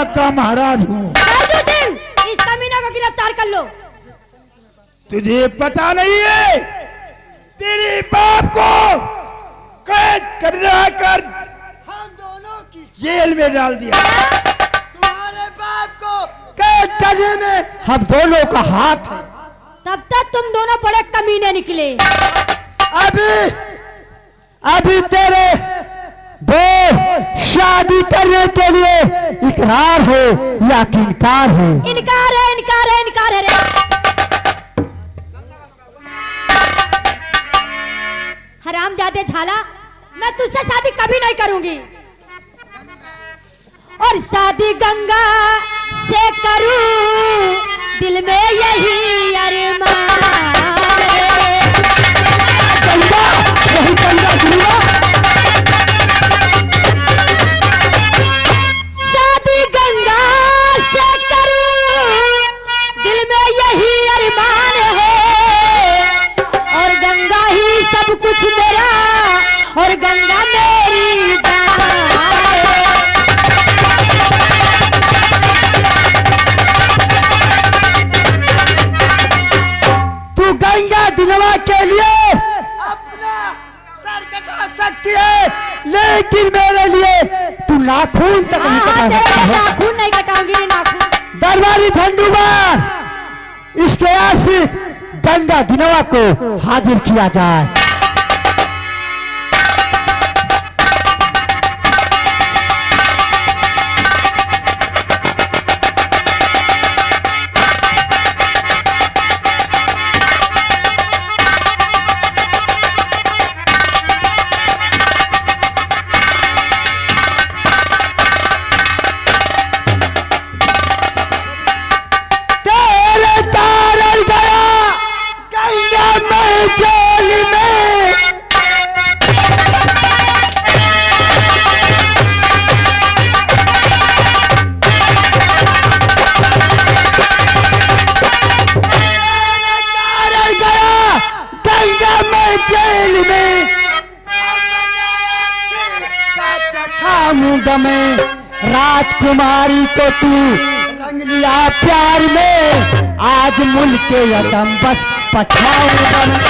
यहाँ का महाराज हूँ। सिंह, इस कमीना को गिरफ्तार कर लो। तुझे पता नहीं है, तेरे बाप को कैद कर हम दोनों की जेल में डाल दिया। तुम्हारे बाप को कैद करने में हम दोनों का हाथ है। तब तक तुम दोनों बड़े कमीने निकले। अभी तेरे वो शादी करने के लिए इकरार है या इनकार है? इनकार है, इनकार है, इनकार है रे। हरामजादे झाला, मैं तुझसे शादी कभी नहीं करूंगी, और शादी गंगा से करूं, दिल में यही अरमान है। गंगा, यही गंगा गुरुआ। शादी गंगा से करूं, दिल में यही अरमान है, और गंगा ही सब कुछ मेरा, और गंगा मेरी जान है। तू गंगा दिलवा के लिए अपना सर कटा सकती है, लेकिन मेरे लिए तू नाखून तक नहीं कटा सकती है। नाखून नहीं कटाऊंगी रे, नाखून। दरबारी झंडूबार, इसके आज से गंगा दिनवा को हाजिर किया जाए। में राजकुमारी को तू रंग लिया प्यार में, आज मुल्क के यतम बस पछाऊंगा मैं।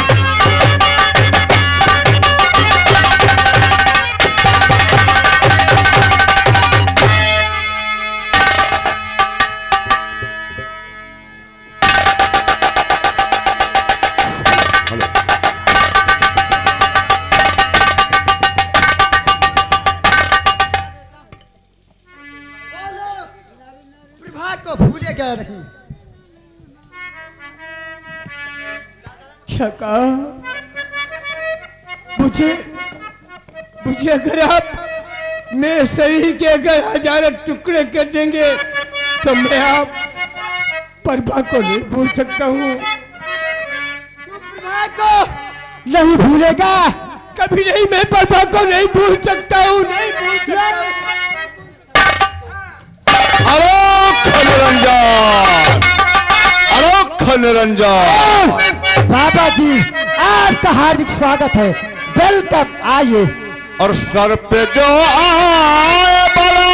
को भूले गए नहीं। छका, मुझे अगर आप मेरे शरीर के अगर 1000 टुकड़े कर देंगे तो मैं आप प्रभा को नहीं भूल सकता हूँ। तू प्रभा को नहीं भूलेगा? कभी नहीं, मैं प्रभा को नहीं भूल सकता हूँ, नहीं भूल सकता हूँ। अलोक निरंजन, बाबा जी आपका हार्दिक स्वागत है, वेलकम, आइए। और सर पे जो आए बला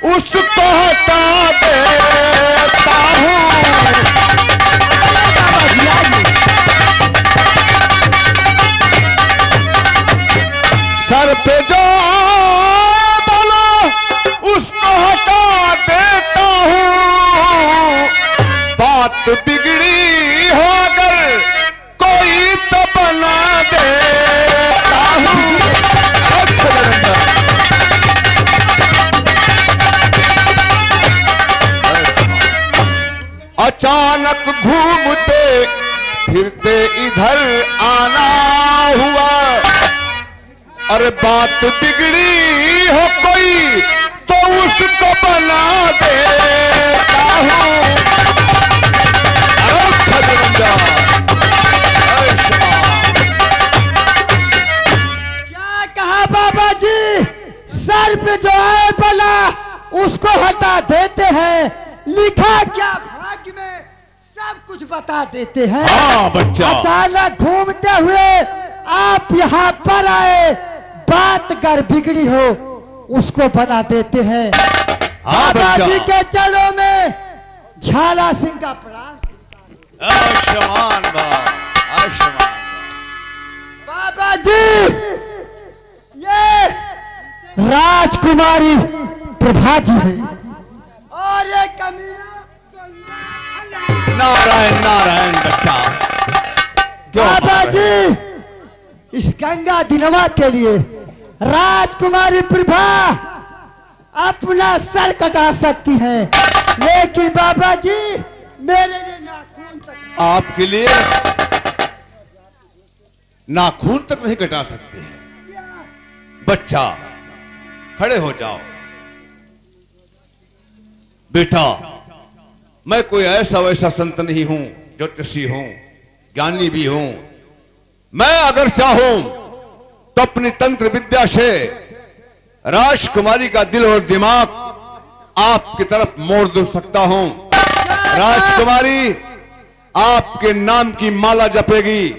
उसको हटा देता हूँ। बाबा जी आइए। सर पे जो आए बला उसको हटा देता हूँ। बात बिगड़ी हो अगर कोई तो बना देता हूँ। अचानक घूमते फिरते इधर आना हुआ। अरे बात बिगड़ी हो कोई तो उसको बना देता हूँ। क्या कहा बाबा जी? सर पे जो आए बला उसको हटा देते हैं, लिखा क्या भाग्य में सब कुछ बता देते हैं। हाँ बच्चा, अचानक घूमते हुए आप यहाँ पर आए, बात अगर बिगड़ी हो उसको बना देते हैं। हाँ बाबा बच्चा। जी के चरणों में झाला सिंह का प्रणाम। आयुष्मान भव, आयुष्मान बाबा जी, ये राजकुमारी प्रभा जी है और ये कमीना भव। नारायण नारायण बच्चा। क्यों बाबा मार रहे हैं? जी, इस गंगा दिनवा के लिए राजकुमारी प्रभा अपना सर कटा सकती है, लेकिन बाबा जी मेरे लिए नाखून तक। आपके लिए नाखून तक नहीं कटा सकते हैं। बच्चा खड़े हो जाओ। बेटा, मैं कोई ऐसा वैसा संत नहीं हूं, ज्योतिषी हूं, ज्ञानी भी हूं। मैं अगर चाहूं तो अपनी तंत्र विद्या से राजकुमारी का दिल और दिमाग आपकी तरफ मोड़ दे सकता हूं। राजकुमारी आपके नाम की माला जपेगी,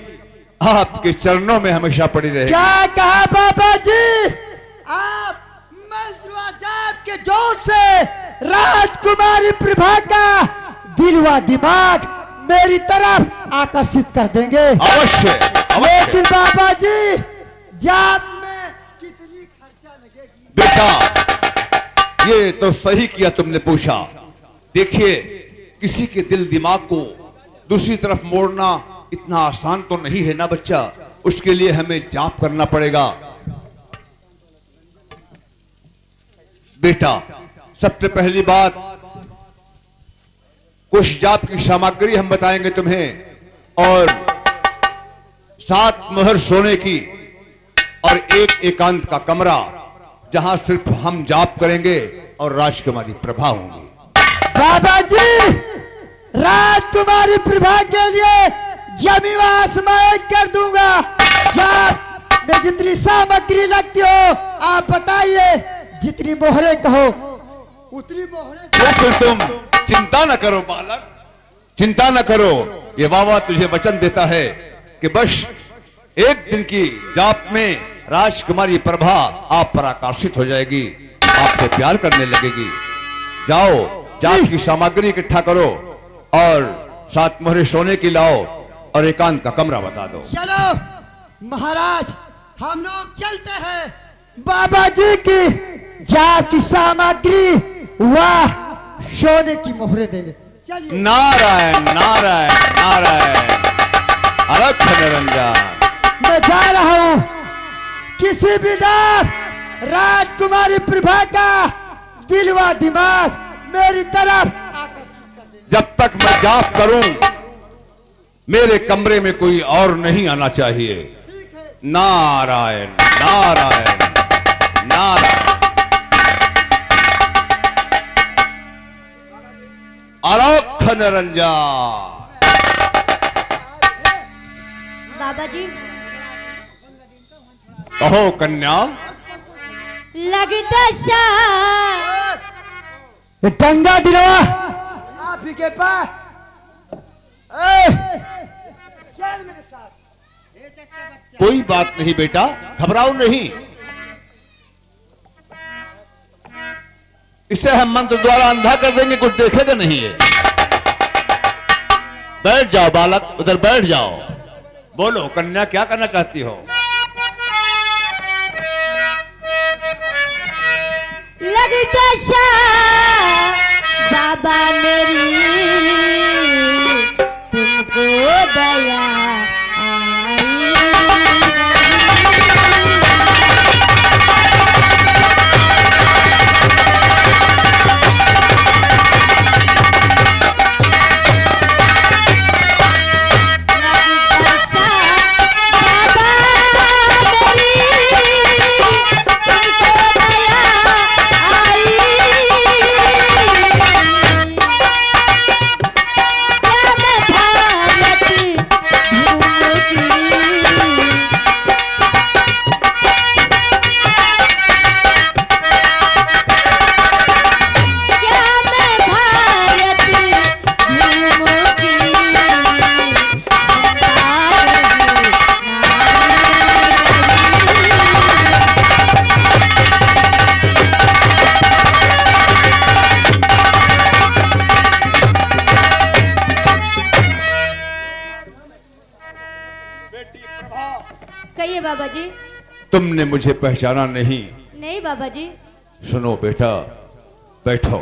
आपके चरणों में हमेशा पड़ी रहेगी। क्या कहा बाबा जी? आप मंत्र जाप के जोर से राजकुमारी प्रभा का दिल व दिमाग मेरी तरफ आकर्षित कर देंगे। अवश्य अवश्य। लेकिन बाबा जी, जाप में कितनी खर्चा लगेगी? बेटा, ये तो सही किया तुमने पूछा। देखिए, किसी के दिल दिमाग को दूसरी तरफ मोड़ना इतना आसान तो नहीं है ना बच्चा। उसके लिए हमें जाप करना पड़ेगा। बेटा, सबसे पहली बात, कुछ जाप की सामग्री हम बताएंगे तुम्हें, और 7 मोहर सोने की और एक एकांत का कमरा, जहां सिर्फ हम जाप करेंगे और राजकुमारी प्रभा होंगी। बाबा जी, राजकुमारी प्रभा के लिए जमीन व आसमान कर दूंगा। जाप में जितनी सामग्री लगती हो आप बताइए, जितनी मोहरे कहो उतनी मोहरे। तो फिर तुम चिंता न करो बालक, चिंता न करो। ये बाबा तुझे वचन देता है कि बस एक दिन की जाप में राजकुमारी प्रभा आप पर आकर्षित हो जाएगी, आपसे प्यार करने लगेगी। जाओ, जाप की सामग्री इकट्ठा करो और 7 मोहरे सोने की लाओ और एकांत का कमरा बता दो। चलो महाराज, हम लोग चलते हैं। बाबा जी की जाप की सामग्री वाह सोने की मोहरे देंगे। चलिए। नारायण नारायण नारायण, अलख निरंजन। मैं जा रहा हूं। किसी भी दाव राजकुमारी प्रभा का दिल व दिमाग मेरी तरफ आकर्षित कर देंगे। जब तक मैं जाप करूं, मेरे कमरे में कोई और नहीं आना चाहिए। ठीक है। नारायण नारायण नारायण। अलख निरंजन। बाबा जी, कहो कन्या। लगता ये गंगा दिलवा आप ही के पास। चल मेरे साथ। कोई बात नहीं बेटा, घबराओ नहीं। इसे हम मंत्र द्वारा अंधा कर देंगे, कुछ देखेगा नहीं है। बैठ जाओ बालक, उधर बैठ जाओ। बोलो कन्या, क्या करना चाहती हो? लगता बाबा मेरी तुमको दया आई कहिए बाबा जी। तुमने मुझे पहचाना नहीं? नहीं बाबा जी। सुनो बेटा, बैठो।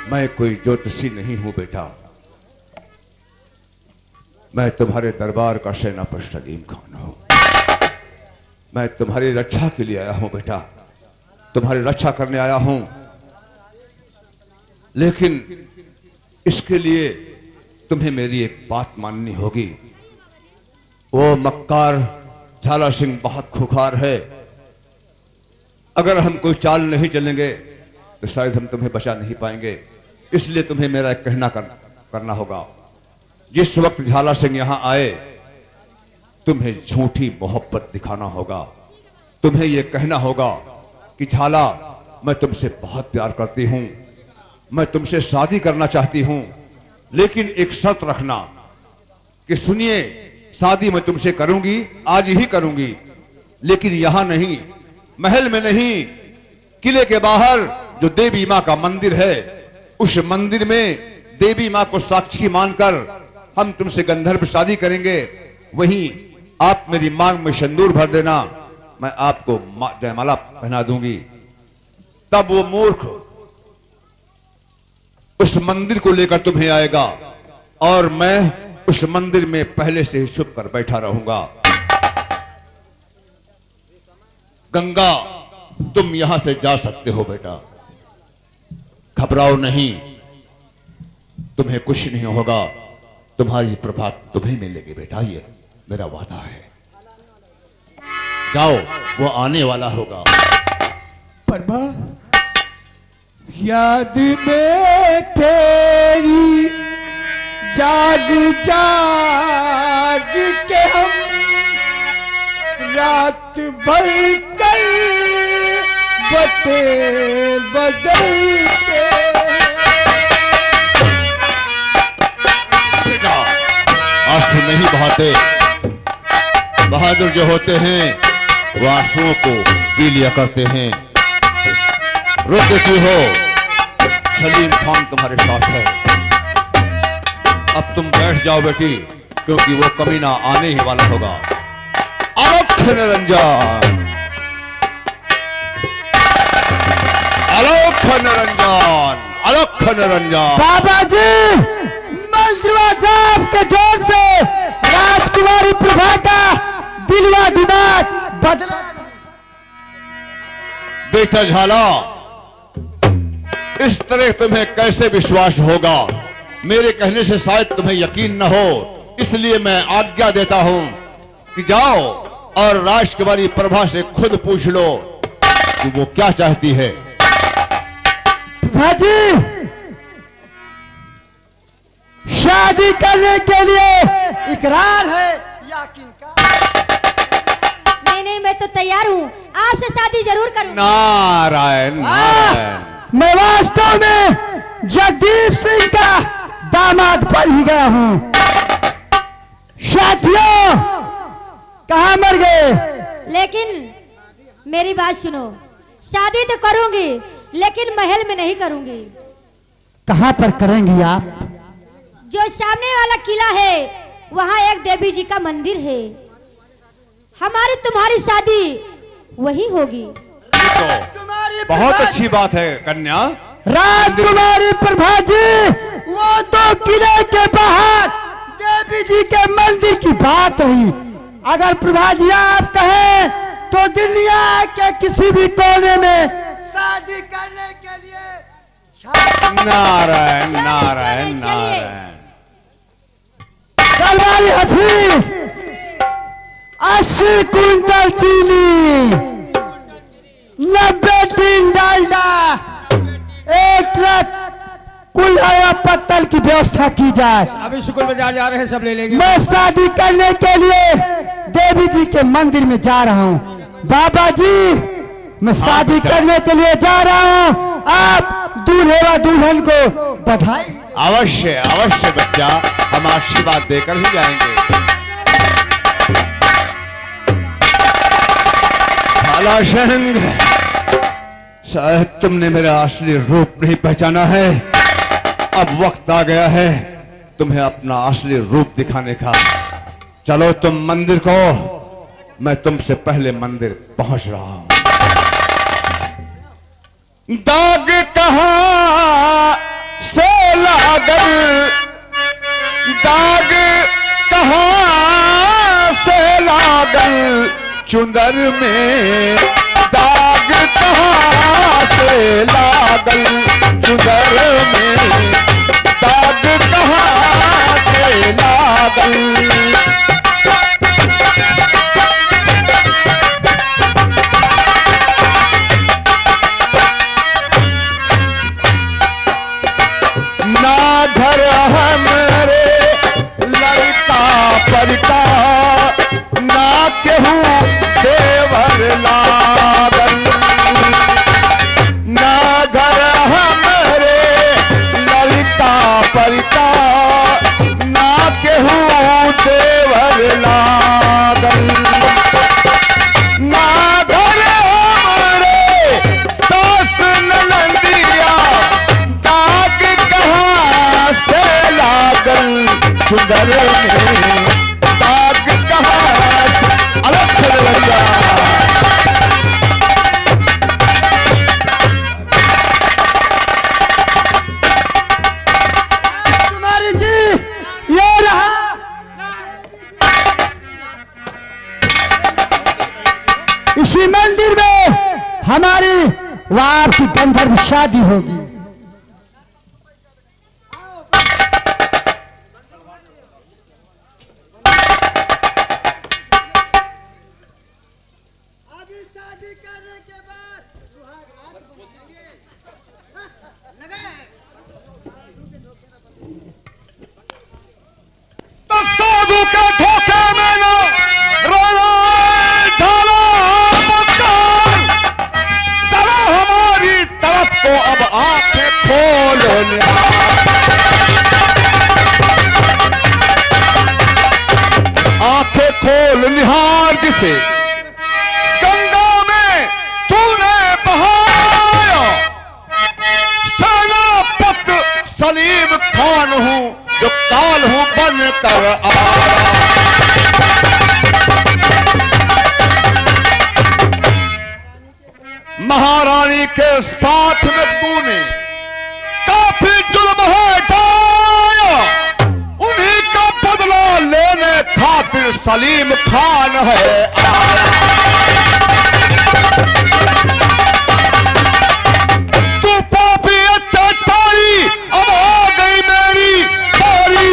मैं कोई ज्योतिषी नहीं हूं बेटा, मैं तुम्हारे दरबार का सेनापति सलीम खान हूं। मैं तुम्हारी रक्षा के लिए आया हूं बेटा, तुम्हारी रक्षा करने आया हूं। लेकिन इसके लिए तुम्हें मेरी एक बात माननी होगी। वो मक्कार झाला सिंह बहुत खुखार है। अगर हम कोई चाल नहीं चलेंगे तो शायद हम तुम्हें बचा नहीं पाएंगे। इसलिए तुम्हें मेरा एक कहना करना होगा। जिस वक्त झाला सिंह यहां आए, तुम्हें झूठी मोहब्बत दिखाना होगा। तुम्हें यह कहना होगा कि झाला, मैं तुमसे बहुत प्यार करती हूं, मैं तुमसे शादी करना चाहती हूं, लेकिन एक शर्त रखना कि सुनिए, शादी मैं तुमसे करूंगी, आज ही करूंगी, लेकिन यहां नहीं, महल में नहीं, किले के बाहर जो देवी मां का मंदिर है, उस मंदिर में देवी मां को साक्षी मानकर हम तुमसे गंधर्व शादी करेंगे। वहीं आप मेरी मांग में सिंदूर भर देना, मैं आपको जयमाला पहना दूंगी। तब वो मूर्ख उस मंदिर को लेकर तुम्हें आएगा और मैं उस मंदिर में पहले से ही छुप कर बैठा रहूंगा। गंगा, तुम यहां से जा सकते हो बेटा, घबराओ नहीं, तुम्हें कुछ नहीं होगा, तुम्हारी प्रभात तुम्हें मिलेगी बेटा, ये मेरा वादा है। जाओ, वो आने वाला होगा। प्रभा, याद में तेरी जाग जाग के हम रात भर कर बते बदलते। बेटा, आंसू नहीं बहाते। बहादुर जो होते हैं वो आंसुओं को पी लिया करते हैं। रोते क्यों हो? सलीम खान तुम्हारे साथ है। अब तुम बैठ जाओ बेटी, क्योंकि वो कमीना आने ही वाला होगा। अलख निरंजन, अलख निरंजन, अलख निरंजन। बाबा जी, मंत्रवा जाप के जोर से राजकुमारी प्रभा का दिलवा दिमाग बदला। बेटा झाला, इस तरह तुम्हें कैसे विश्वास होगा? मेरे कहने से शायद तुम्हें यकीन न हो, इसलिए मैं आज्ञा देता हूं कि जाओ और राजकुमारी प्रभा से खुद पूछ लो कि वो क्या चाहती है। प्रभा जी, शादी करने के लिए इकरार है या किनका? नहीं नहीं, मैं तो तैयार हूँ, आपसे शादी जरूर करूंगी। नारायण नारायण। मैं वास्तव में जगदीप सिंह का दामाद बन ही गया हूँ। साथियों, कहाँ मर गए? लेकिन मेरी बात सुनो, शादी तो करूंगी, लेकिन महल में नहीं करूंगी। कहाँ पर करेंगी आप? जो सामने वाला किला है, वहाँ एक देवी जी का मंदिर है। हमारी तुम्हारी शादी वही होगी। बहुत अच्छी बात है कन्या। राजकुमारी प्रभा जी, वो तो किले के बाहर देवी जी के मंदिर की बात रही। अगर प्रभा जी आप कहें तो दुनिया के किसी भी कोने में शादी करने के लिए। नारायण नारायण नारायण। दरबारी हफीज, 80 कुंटल चीनी, 90 टीन डालडा, 1 ट्रक कुल्हाड़ा पत्तल की व्यवस्था की जाए। अभी शुक्र बाजार जा रहे हैं, सब ले लेंगे। मैं शादी करने के लिए देवी जी के मंदिर में जा रहा हूँ। बाबा जी, मैं शादी करने के लिए जा रहा हूँ। आप दूल्हे व दुल्हन को बधाई। अवश्य अवश्य बच्चा, हम आशीर्वाद देकर ही जाएंगे। झाला सिंह, शायद तुमने मेरा असली रूप नहीं पहचाना है। अब वक्त आ गया है तुम्हें अपना असली रूप दिखाने का। चलो तुम मंदिर को, मैं तुमसे पहले मंदिर पहुंच रहा हूं। दाग कहां से लागल, दाग कहां से लागल चुंदर में, दाग कहां से लागल चुंदर में, दाग कहां से लागल। ना घर हमरे लड़का परका, ना केहू देवर लागल, ना घर हमरे लड़का परका, ना केहू देवर लागल, ना घर हमरे सास ननदिया, दाग कहां से लागल चुंदर में, दाग कहां से अलग खलवरिया। कुमारी जी ये रहा, इसी मंदिर में हमारी व आपकी गंधर्व शादी होगी। अभी शादी करने के बाद सुहाग रात मनाएंगे। तो साधु के धोखे में न रोना ढाला मकान, चलो हमारी तरफ को अब आंखें खोल आंखें खोल निहार जिसे गंगा में तूने बहाया, सेनापति सलीम खान हूं जो काल हूं बन कर आया। महारानी के साथ में तूने काफी जुल्म है ढाया, उन्हीं का बदला लेने खातिर सलीम खान है आया। तू पापी अत्याचारी, अब आ गई मेरी बारी।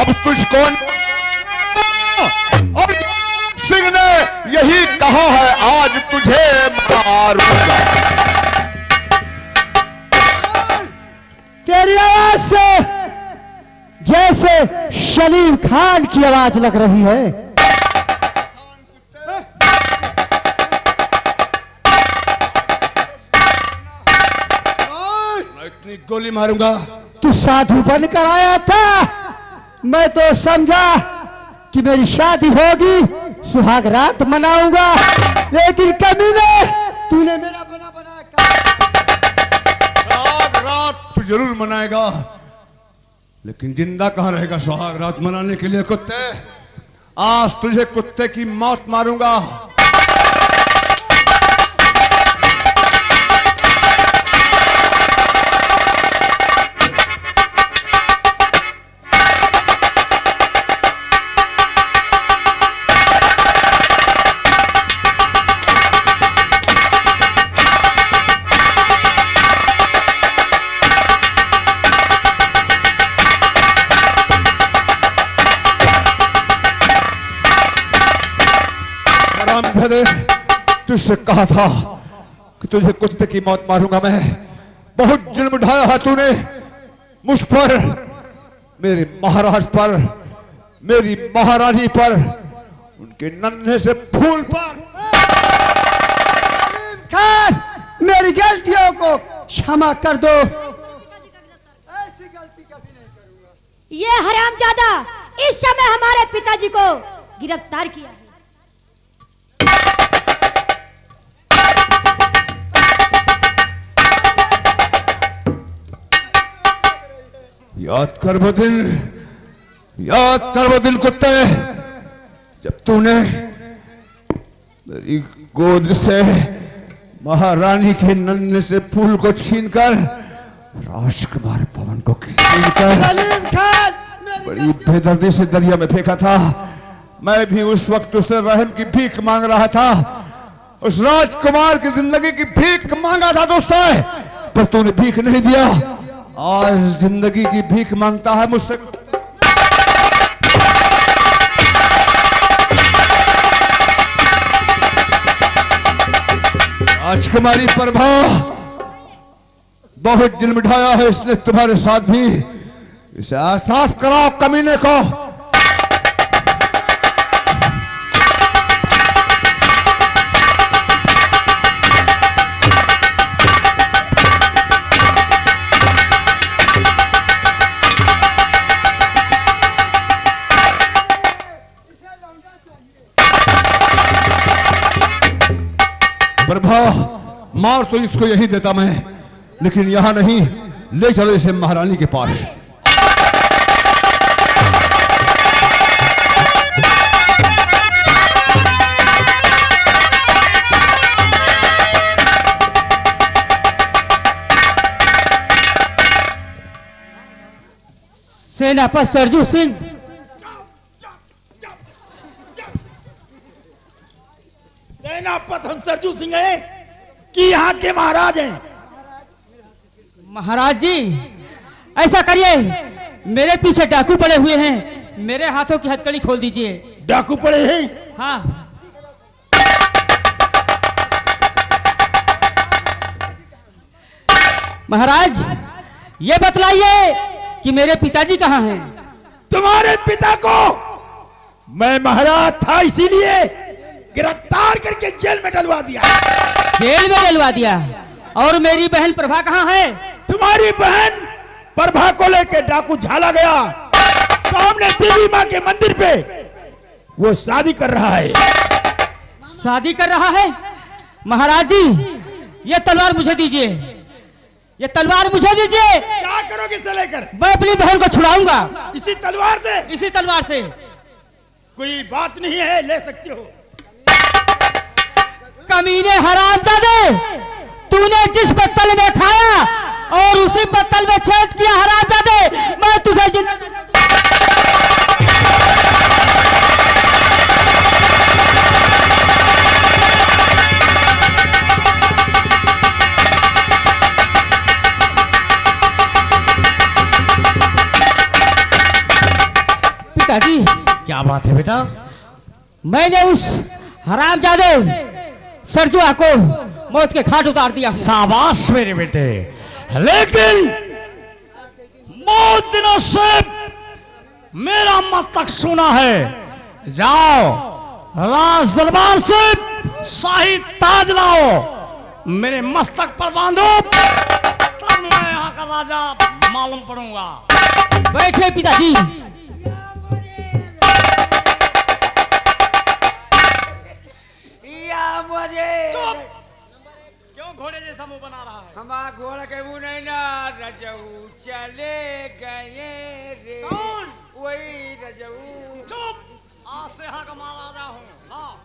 अब तुझको और सिंह ने यही कहा है, आज तुझे मारूंगा। तेरी आवाज से जैसे सलीम खान की आवाज लग रही है। मैं इतनी गोली मारूंगा। तू साधु बनकर आया था, मैं तो समझा कि मेरी शादी होगी, सुहाग रात मनाऊंगा, लेकिन कमीने तूने मेरा बना सुहाग रात तो जरूर मनाएगा, लेकिन जिंदा कहां रहेगा सुहाग रात मनाने के लिए। कुत्ते, आज तुझे कुत्ते की मौत मारूंगा। तुझसे कहा था कि तुझे कुत्ते की मौत मारूंगा मैं। बहुत जुल्म ढाया है तूने मुझ पर, मेरे महाराज पर, मेरी महारानी पर, उनके नन्हे से फूल पर। खान, मेरी गलतियों को क्षमा कर दो, ऐसी गलती कभी नहीं करूंगा। ये हरामजादा इस समय हमारे पिताजी को गिरफ्तार किया है। याद कर वो दिन, याद कर वो दिन कुत्ते, जब तूने मेरी गोद से महारानी के नन्हे से फूल को छीनकर राजकुमार पवन को छीनकर सलीम खान मेरी बड़ी बेदर्दी से दरिया में फेंका था। मैं भी उस वक्त उसे रहम की भीख मांग रहा था, उस राजकुमार की जिंदगी की भीख मांगा था दोस्तों, पर तूने भीख नहीं दिया। आज जिंदगी की भीख मांगता है मुझसे। राजकुमारी प्रभा बहुत दिल मिठाया है इसने तुम्हारे साथ भी, इसे एहसास कराओ कमीने को। प्रभा मार तो इसको यही देता मैं, लेकिन यहां नहीं, ले चलो इसे महारानी के पास। सेनापति सरजू सिंह, सेनापति हम सरजू सिंह हैं कि यहाँ के महाराज हैं। महाराज जी ऐसा करिए, मेरे पीछे डाकू पड़े हुए हैं, मेरे हाथों की हथकड़ी खोल दीजिए। डाकू पड़े हैं? हाँ। महाराज ये बतलाइए कि मेरे पिताजी कहाँ हैं? तुम्हारे पिता को मैं महाराज था इसीलिए गिरफ्तार करके जेल में डलवा दिया। जेल में डलवा दिया? और मेरी बहन प्रभा कहाँ है? तुम्हारी बहन प्रभा को लेकर डाकू झाला गया, सामने देवी माँ के मंदिर पे वो शादी कर रहा है। शादी कर रहा है? महाराज जी ये तलवार मुझे दीजिए, ये तलवार मुझे दीजिए। क्या करोगे इसे लेकर? मैं अपनी बहन को छुड़ाऊंगा। इसी तलवार से? इसी तलवार से। कोई बात नहीं है, ले सकते हो। कमीने हरामजादे, तूने जिस पत्तल में खाया और उसी पत्तल में छेद किया हरामजादे, मैं तुझे जिंदा पिताजी। क्या बात है बेटा? मैंने उस हरामजादे सरजुआ को मौत के घाट उतार दिया। शाबाश मेरे बेटे, लेकिन बहुत दिनों से मेरा मस्तक सुना है। जाओ राज दरबार से शाही ताज लाओ, मेरे मस्तक पर बांधो, तब मैं यहाँ का राजा मालूम पड़ूंगा। बैठे पिताजी। क्यों घोड़े जैसा मुंह बना रहा है? हमारा घोड़ा के मुंह नहीं ना, रजऊ चले गए रे। कौन? वही रजऊ। चुप, आज से यहाँ का महाराजा हूँ। हाँ।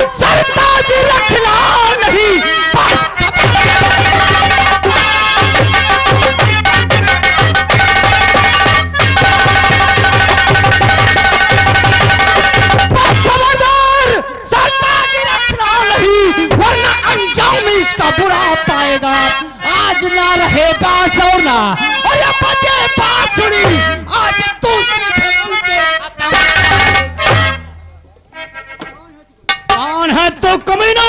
सरताज रखना नहीं, बस खबरदार, सरताज रखना नहीं, वरना अंजाम इसका बुरा पाएगा। आज ना रहेगा सोना और ये बजे बांसुरी, आज तू सीधे उल्टे कौन है तो कमीना?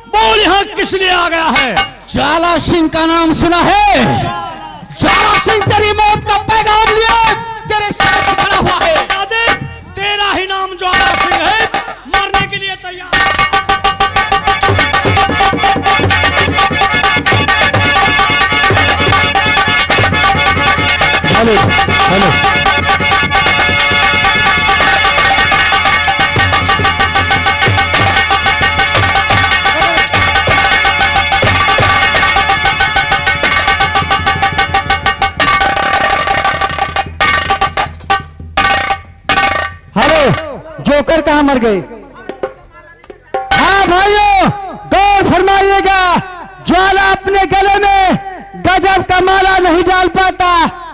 बोल यहाँ किस लिए आ गया है? ज्वाला सिंह का नाम सुना है? ज्वाला सिंह तेरी मौत का पैगाम लिए तेरे सामने खड़ा हुआ है। दादे, तेरा ही नाम ज्वाला सिंह है, मरने के लिए तैयार। जोकर कहाँ मर गए? हाँ भाइयों, गौर फरमाइएगा, ज्वाला अपने गले में गजब का माला नहीं डाल पाता,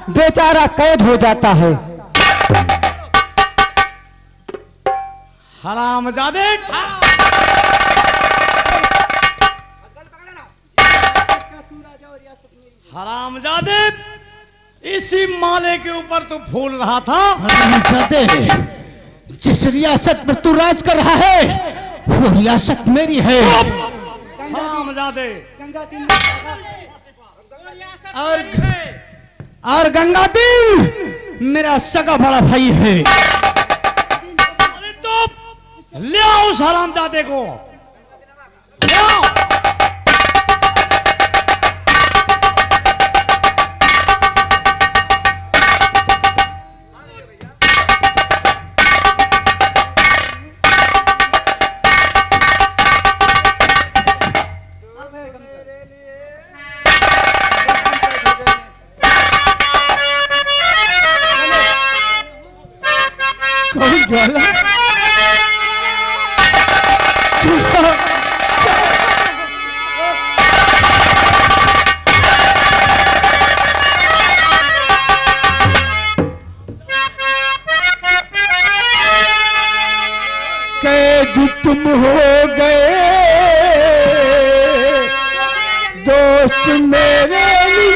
बेचारा कैद हो जाता है। हरामजादे, हरामजादे, इसी माले के ऊपर तो फूल रहा था। हरामजादे, जिस रियासत पर तू राज कर रहा है वो रियासत मेरी है। हरामजादे, और गंगादीन मेरा सगा बड़ा भाई है। अरे तो ले आओ उस हरामजादे को, ले आओ। ज्वाला कैद तुम हो गए दोस्त मेरे लिए।